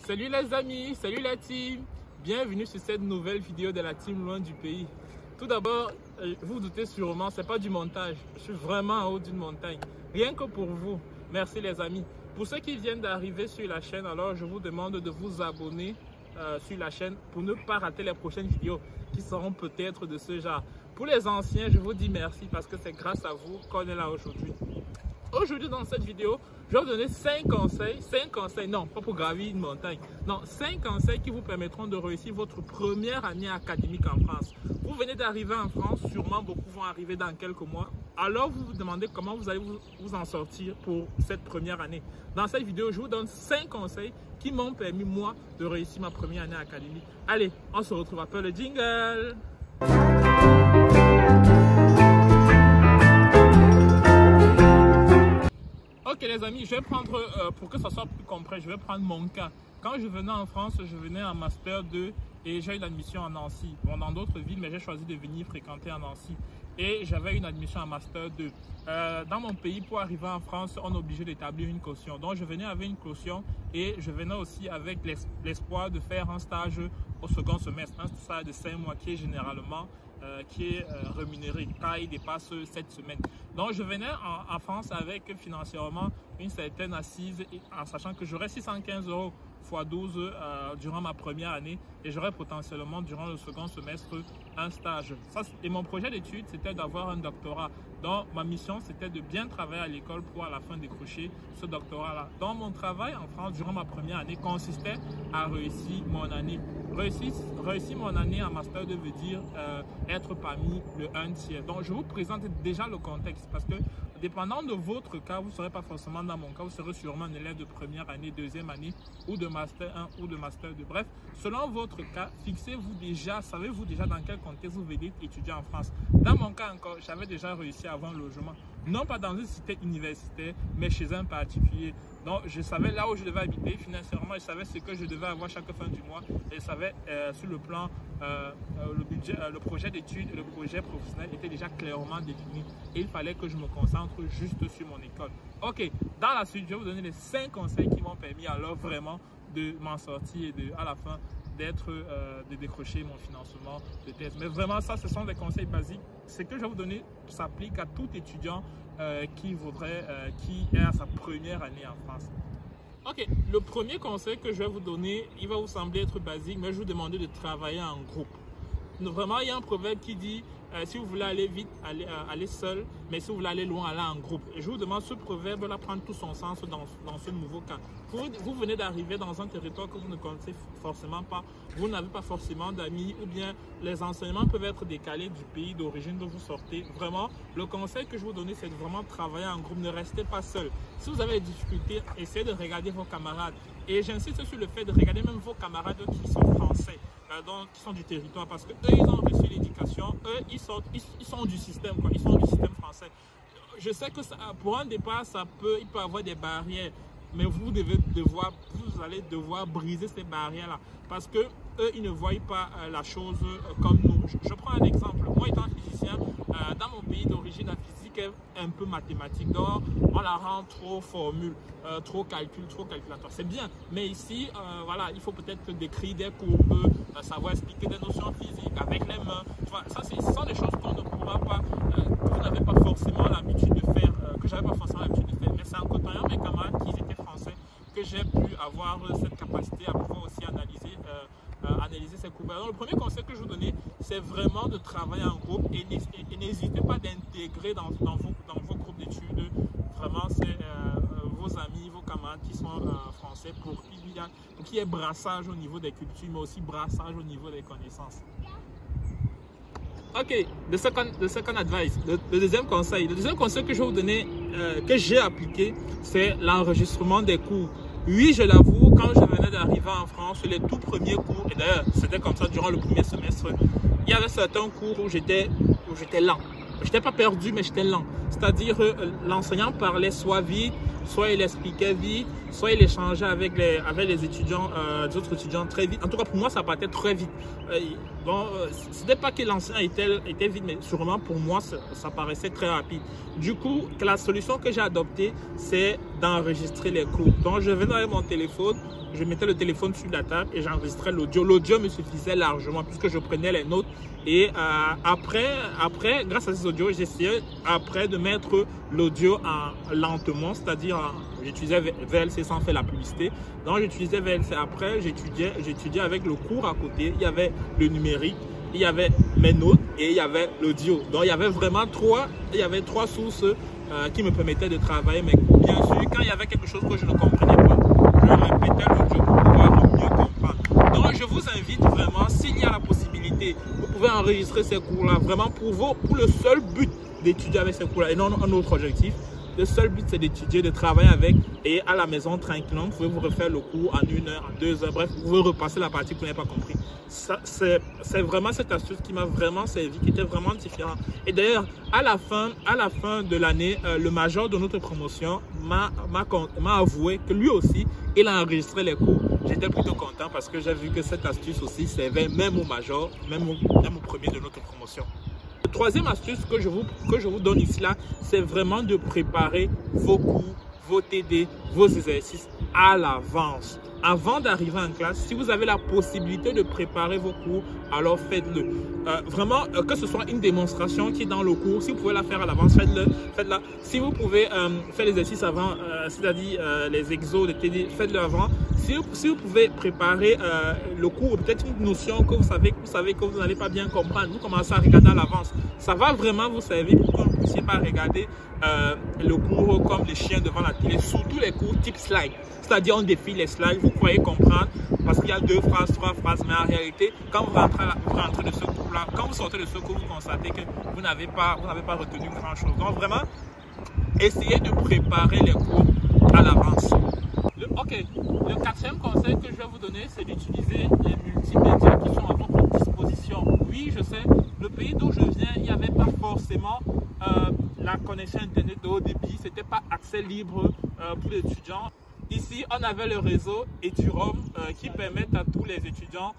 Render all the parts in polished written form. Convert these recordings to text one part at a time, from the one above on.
Salut les amis, salut la team. Bienvenue sur cette nouvelle vidéo de la team Loin du Pays. Tout d'abord, vous vous doutez sûrement, c'est pas du montage. Je suis vraiment en haut d'une montagne. Rien que pour vous. Merci les amis. Pour ceux qui viennent d'arriver sur la chaîne, alors je vous demande de vous abonner sur la chaîne pour ne pas rater les prochaines vidéos qui seront peut-être de ce genre. Pour les anciens, je vous dis merci parce que c'est grâce à vous qu'on est là aujourd'hui. Aujourd'hui, dans cette vidéo, je vais vous donner 5 conseils, non, pas pour gravir une montagne, non, 5 conseils qui vous permettront de réussir votre première année académique en France. Vous venez d'arriver en France, sûrement beaucoup vont arriver dans quelques mois, alors vous vous demandez comment vous allez vous en sortir pour cette première année. Dans cette vidéo, je vous donne 5 conseils qui m'ont permis, moi, de réussir ma première année académique. Allez, on se retrouve après le jingle. Ok les amis, je vais prendre, pour que ça soit plus complet, je vais prendre mon cas. Quand je venais en France, je venais en Master 2 et j'ai une admission à Nancy. Bon, dans d'autres villes, mais j'ai choisi de venir fréquenter à Nancy. Et j'avais une admission à Master 2. Dans mon pays, pour arriver en France, on est obligé d'établir une caution. Donc je venais avec une caution et je venais aussi avec l'espoir de faire un stage au second semestre. Un stage de 5 mois qui est généralement rémunéré quand il dépasse 7 semaines. Donc je venais en France avec financièrement une certaine assise en sachant que j'aurais 615 € x 12 durant ma première année et j'aurais potentiellement durant le second semestre un stage. Et mon projet d'étude c'était d'avoir un doctorat. Donc ma mission c'était de bien travailler à l'école pour à la fin décrocher ce doctorat là. Donc mon travail en France durant ma première année consistait à réussir mon année. Réussir mon année en Master 2 veut dire être parmi le 1 tiers. Donc je vous présente déjà le contexte parce que dépendant de votre cas, vous ne serez pas forcément dans mon cas, vous serez sûrement un élève de première année, deuxième année ou de Master 1 ou de Master 2. Bref, selon votre cas, fixez-vous déjà, savez-vous déjà dans quel contexte vous venez étudier en France. Dans mon cas encore, j'avais déjà réussi à avoir un logement, non pas dans une cité universitaire, mais chez un particulier. Donc je savais là où je devais habiter financièrement, je savais ce que je devais avoir chaque fin du mois et je savais sur le plan, le budget, le projet d'études, le projet professionnel était déjà clairement défini et il fallait que je me concentre juste sur mon école. Ok, dans la suite, je vais vous donner les 5 conseils qui m'ont permis alors vraiment de m'en sortir et à la fin de décrocher mon financement de thèse. Mais vraiment, ça, ce sont des conseils basiques. Ce que je vais vous donner s'applique à tout étudiant qui est à sa première année en France. Ok, le premier conseil que je vais vous donner, il va vous sembler être basique, mais je vais vous demander de travailler en groupe. Vraiment, il y a un proverbe qui dit si vous voulez aller vite, allez seul, mais si vous voulez aller loin, allez en groupe. Et je vous demande ce proverbe-là prendre tout son sens dans ce nouveau cas. Vous venez d'arriver dans un territoire que vous ne connaissez forcément pas, vous n'avez pas forcément d'amis, ou bien les enseignements peuvent être décalés du pays d'origine dont vous sortez. Vraiment, le conseil que je vous donne, c'est de vraiment travailler en groupe, ne restez pas seul. Si vous avez des difficultés, essayez de regarder vos camarades. Et j'insiste sur le fait de regarder même vos camarades qui sont français. Qui sont du territoire parce que eux ils ont reçu l'éducation, eux ils sont du système quoi, ils sont du système français. Je sais que ça, pour un départ il peut avoir des barrières, mais vous allez devoir briser ces barrières là parce que eux ils ne voient pas la chose comme nous. Je prends un exemple, moi étant physicien, dans mon pays d'origine la physique est un peu mathématique, donc on la rend trop formule, trop calcul, trop calculatoire. C'est bien, mais ici voilà, il faut peut-être décrire des courbes, savoir expliquer des notions physiques avec les mains. Ça, ce sont des choses qu'on ne pourra pas, vous n'avez pas forcément l'habitude de faire, que j'avais pas forcément l'habitude de faire. Mais c'est en côtoyant mes camarades qui étaient français que j'ai pu avoir cette capacité à pouvoir aussi analyser ces courbes. Alors, le premier conseil que je vous donne, c'est vraiment de travailler en groupe et n'hésitez pas d'intégrer dans vos groupes d'études. Vraiment, c'est vos amis, vos camarades qui sont français pour qu'il y ait brassage au niveau des cultures, mais aussi brassage au niveau des connaissances. Ok, the second advice, le deuxième conseil. Le deuxième conseil que je vais vous donner, que j'ai appliqué, c'est l'enregistrement des cours. Oui, je l'avoue, quand je venais d'arriver en France, les tout premiers cours, et d'ailleurs c'était comme ça durant le premier semestre, il y avait certains cours où j'étais lent. Je n'étais pas perdu, mais j'étais lent. C'est-à-dire l'enseignant parlait soit vite, soit il expliquait vite, soit il échangeait avec les étudiants, les autres étudiants très vite. En tout cas, pour moi, ça partait très vite. Ce n'était pas que l'enseignant était vite, mais sûrement pour moi, ça paraissait très rapide. Du coup, la solution que j'ai adoptée, c'est d'enregistrer les cours. Donc je venais avec mon téléphone, je mettais le téléphone sur la table et j'enregistrais l'audio. L'audio me suffisait largement puisque je prenais les notes. Et après, grâce à ces audios, j'essayais après de mettre l'audio lentement, c'est-à-dire j'utilisais VLC sans faire la publicité. Donc j'utilisais VLC après, j'étudiais avec le cours à côté. Il y avait le numérique, il y avait mes notes et il y avait l'audio. Donc il y avait vraiment trois sources qui me permettaient de travailler mes cours. Bien sûr, quand il y avait quelque chose que je ne comprenais pas, je répétais l'audio pour pouvoir mieux comprendre. Donc je vous invite vraiment, s'il y a la possibilité, vous pouvez enregistrer ces cours-là vraiment pour le seul but d'étudier avec ces cours-là et non un autre objectif. Le seul but, c'est d'étudier, de travailler avec et à la maison, tranquillement, vous pouvez vous refaire le cours en 1 heure, en 2 heures. Bref, vous pouvez repasser la partie que vous n'avez pas compris. C'est vraiment cette astuce qui m'a vraiment servi, qui était vraiment différent. Et d'ailleurs, à la fin de l'année, le major de notre promotion m'a avoué que lui aussi, il a enregistré les cours. J'étais plutôt content parce que j'ai vu que cette astuce aussi servait même au major, même au premier de notre promotion. La troisième astuce que je vous donne ici, là, c'est vraiment de préparer vos cours, vos TD, vos exercices à l'avance. Avant d'arriver en classe, si vous avez la possibilité de préparer vos cours, alors faites-le. Vraiment, que ce soit une démonstration qui est dans le cours, si vous pouvez la faire à l'avance, faites-la. Si vous pouvez faire l'exercice avant, c'est-à-dire les exos, les TD, faites-le avant. Si vous pouvez préparer le cours, peut-être une notion que vous savez que vous n'allez pas bien comprendre, vous commencez à regarder à l'avance. Ça va vraiment vous servir pour que vous ne puissiez pas regarder le cours comme les chiens devant la télé, surtout les cours type slide. C'est-à-dire on défile les slides, vous croyez comprendre parce qu'il y a 2 phrases, 3 phrases, mais en réalité, quand vous rentrez de ce cours-là, quand vous sortez de ce cours, vous constatez que vous n'avez pas retenu grand-chose. Donc vraiment, essayez de préparer les cours à l'avance. Le 4e conseil que je vais vous donner, c'est d'utiliser les multimédias qui sont à votre disposition. Oui, je sais, le pays d'où je viens, il n'y avait pas forcément la connexion Internet de haut débit, c'était pas accès libre pour les étudiants. Ici, on avait le réseau Eduroam qui permet à tous les étudiants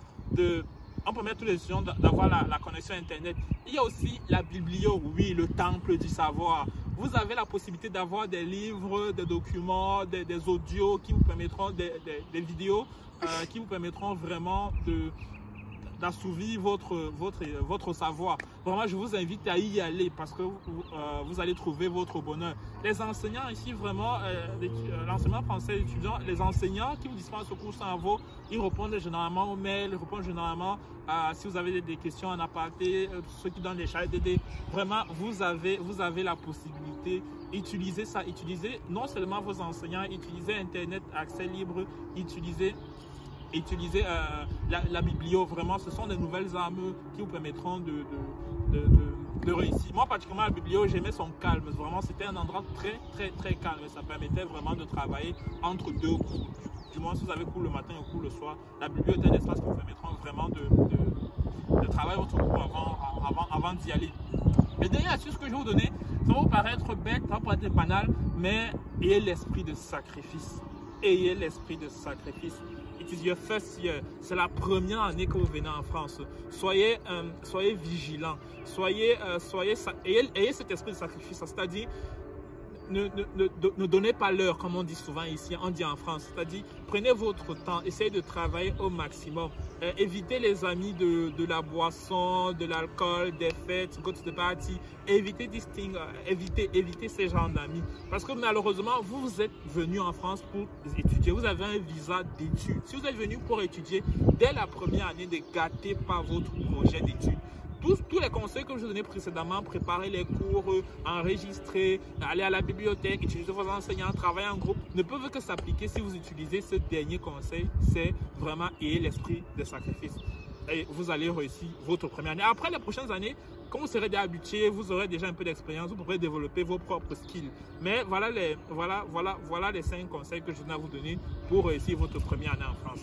d'avoir la connexion Internet. Il y a aussi la biblio, oui, le temple du savoir. Vous avez la possibilité d'avoir des livres, des documents, des audios qui vous permettront, des vidéos qui vous permettront vraiment d'assouvir votre savoir. Vraiment, je vous invite à y aller parce que vous allez trouver votre bonheur. Les enseignants ici, vraiment, l'enseignement français étudiant, les enseignants qui vous dispensent ce cours cerveau, ils répondent généralement aux mails, ils répondent généralement si vous avez des questions en aparté, ceux qui donnent les charges d'aider. Vraiment, vous avez la possibilité. Utilisez ça, utilisez non seulement vos enseignants, utilisez Internet, accès libre, utilisez la biblio. Vraiment, ce sont des nouvelles armes qui vous permettront de réussir. Moi, particulièrement, la biblio, j'aimais son calme. Vraiment, c'était un endroit très calme. Ça permettait vraiment de travailler entre 2 cours. Du moins, si vous avez cours le matin et cours le soir, la biblio est un espace qui vous permettra vraiment de travailler votre cours avant d'y aller. Et dernière astuce que je vais vous donner, ça va vous paraître bête, ça va vous paraître banal, mais ayez l'esprit de sacrifice. Ayez l'esprit de sacrifice. It is your first year. C'est la première année que vous venez en France. Soyez vigilants. Ayez cet esprit de sacrifice. C'est-à-dire, ne donnez pas l'heure, comme on dit souvent ici, on dit en France. C'est-à-dire, prenez votre temps, essayez de travailler au maximum. Évitez les amis de la boisson, de l'alcool, des fêtes, go to the party. Évitez ces genres d'amis. Parce que malheureusement, vous êtes venu en France pour étudier. Vous avez un visa d'études. Si vous êtes venu pour étudier, dès la première année, ne gâtez pas votre projet d'études. Tous les conseils que je vous ai donnés précédemment, préparer les cours, enregistrer, aller à la bibliothèque, utiliser vos enseignants, travailler en groupe, ne peuvent que s'appliquer si vous utilisez ce dernier conseil, c'est vraiment ayez l'esprit de sacrifice. Et vous allez réussir votre première année. Après les prochaines années, quand vous serez déjà habitué, vous aurez déjà un peu d'expérience, vous pourrez développer vos propres skills. Mais voilà les 5 conseils que je viens de vous donner pour réussir votre première année en France.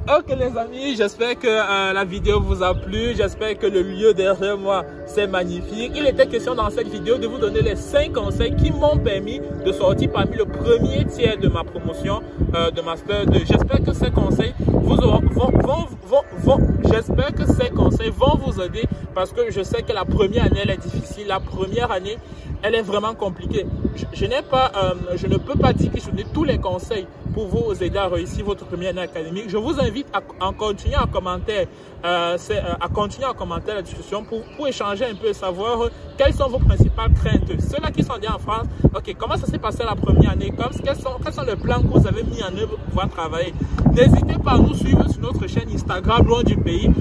Ok les amis, j'espère que la vidéo vous a plu, j'espère que le lieu derrière moi c'est magnifique. Il était question dans cette vidéo de vous donner les 5 conseils qui m'ont permis de sortir parmi le premier tiers de ma promotion de Master 2. J'espère que ces conseils vont vous aider parce que je sais que la première année elle est difficile. La première année, elle est vraiment compliquée. Je ne peux pas dire que je donne tous les conseils pour vous aider à réussir votre première année académique. Je vous invite à continuer en commentaire, la discussion pour échanger un peu et savoir quelles sont vos principales craintes. Ceux-là qui sont déjà en France, ok, comment ça s'est passé la première année? Quels sont les plans que vous avez mis en œuvre pour pouvoir travailler? N'hésitez pas à nous suivre sur notre chaîne Instagram Loin du Pays,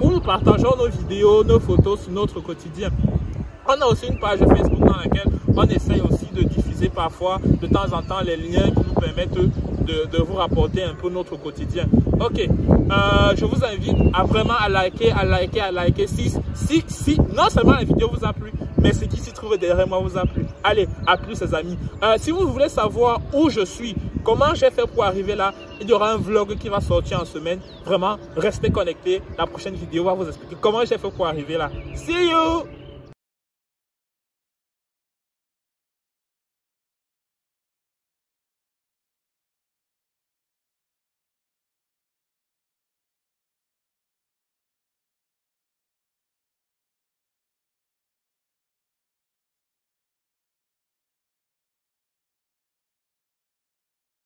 où nous partageons nos vidéos, nos photos sur notre quotidien. On a aussi une page Facebook dans laquelle on essaye aussi de diffuser parfois de temps en temps les liens qui nous permettent de vous rapporter un peu notre quotidien. Ok, je vous invite à vraiment à liker. Si non seulement la vidéo vous a plu, mais ce qui s'y trouve derrière moi vous a plu. Allez, à plus les amis. Si vous voulez savoir où je suis, comment j'ai fait pour arriver là, il y aura un vlog qui va sortir en semaine. Vraiment, restez connectés. La prochaine vidéo va vous expliquer comment j'ai fait pour arriver là. See you!